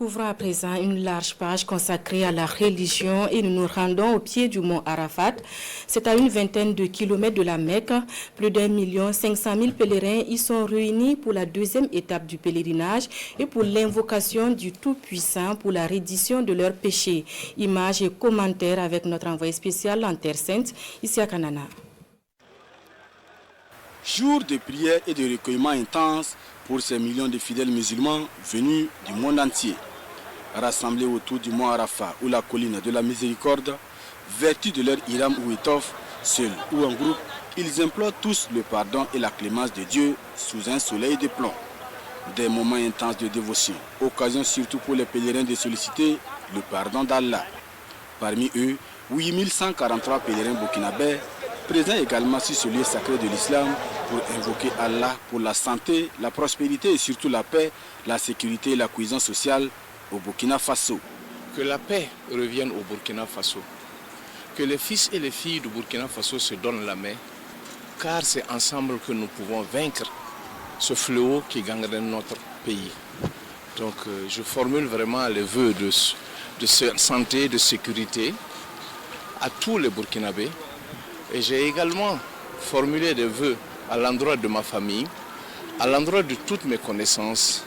Ouvrons à présent une large page consacrée à la religion et nous nous rendons au pied du mont Arafat. C'est à une vingtaine de kilomètres de la Mecque. Plus d'1,5 million pèlerins y sont réunis pour la deuxième étape du pèlerinage et pour l'invocation du Tout-Puissant pour la reddition de leurs péchés. Images et commentaires avec notre envoyé spécial en Terre Sainte, ici à Kanana. Jour de prière et de recueillement intense pour ces millions de fidèles musulmans venus du monde entier. Rassemblés autour du mont Arafat ou la colline de la Miséricorde, vêtus de leur hiram ou étoffe, seuls ou en groupe, ils implorent tous le pardon et la clémence de Dieu sous un soleil de plomb. Des moments intenses de dévotion, occasion surtout pour les pèlerins de solliciter le pardon d'Allah. Parmi eux, 8143 pèlerins burkinabés, présents également sur ce lieu sacré de l'islam pour invoquer Allah pour la santé, la prospérité et surtout la paix, la sécurité et la cohésion sociale au Burkina Faso. Que la paix revienne au Burkina Faso. Que les fils et les filles du Burkina Faso se donnent la main, car c'est ensemble que nous pouvons vaincre ce fléau qui gangrène notre pays. Donc je formule vraiment les vœux de santé, de sécurité à tous les Burkinabés. Et j'ai également formulé des vœux à l'endroit de ma famille, à l'endroit de toutes mes connaissances,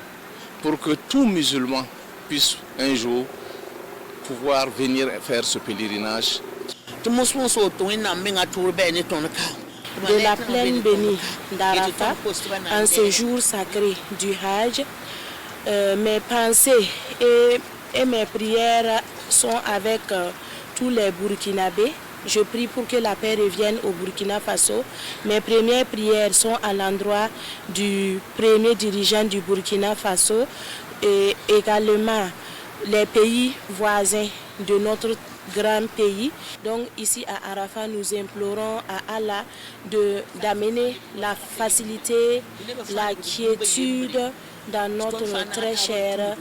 pour que tout musulman puisse un jour pouvoir venir faire ce pèlerinage. De la plaine bénie d'Arafat, en ce jour sacré du Hajj, mes pensées et mes prières sont avec tous les Burkinabés. Je prie pour que la paix revienne au Burkina Faso. Mes premières prières sont à l'endroit du premier dirigeant du Burkina Faso et également les pays voisins de notre grand pays. Donc ici à Arafat, nous implorons à Allah d'amener la facilité, la quiétude dans notre très cher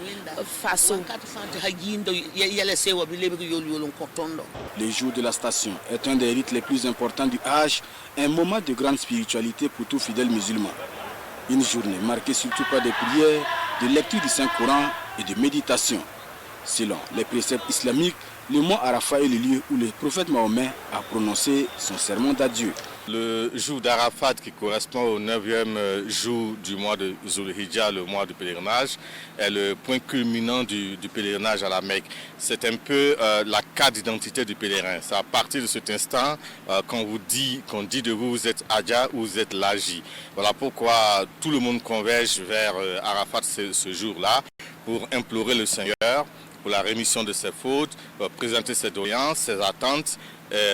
Faso. Le jour de la station est un des rites les plus importants du Hajj, un moment de grande spiritualité pour tout fidèle musulman. Une journée marquée surtout par des prières, de lecture du Saint-Coran et de méditation. Selon les préceptes islamiques, le mont Arafat est le lieu où le prophète Mahomet a prononcé son sermon d'adieu. Le jour d'Arafat, qui correspond au 9e jour du mois de Zulhijjah, le mois du pèlerinage, est le point culminant du pèlerinage à la Mecque. C'est un peu la carte d'identité du pèlerin. C'est à partir de cet instant qu'on dit de vous, vous êtes Hadja ou vous êtes Laji. Voilà pourquoi tout le monde converge vers Arafat ce jour-là pour implorer le Seigneur pour la rémission de ses fautes, présenter ses doléances, ses attentes,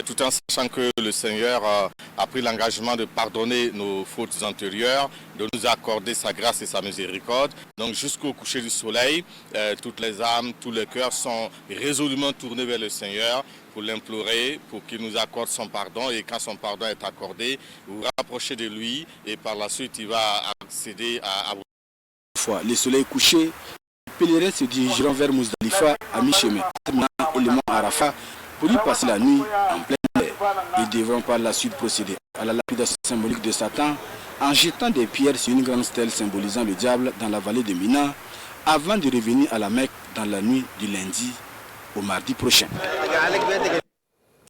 tout en sachant que le Seigneur a pris l'engagement de pardonner nos fautes antérieures, de nous accorder sa grâce et sa miséricorde. Donc jusqu'au coucher du soleil, toutes les âmes, tous les cœurs sont résolument tournés vers le Seigneur pour l'implorer, pour qu'il nous accorde son pardon. Et quand son pardon est accordé, vous vous rapprochez de lui et par la suite il va accéder à vous. Une fois le soleil couché, les pèlerins se dirigeront vers Muzdalifa à mi-chemin et le mont Arafat pour y passer la nuit en plein air. Ils devront par la suite procéder à la lapidation symbolique de Satan en jetant des pierres sur une grande stèle symbolisant le diable dans la vallée de Mina avant de revenir à la Mecque dans la nuit du lundi au mardi prochain.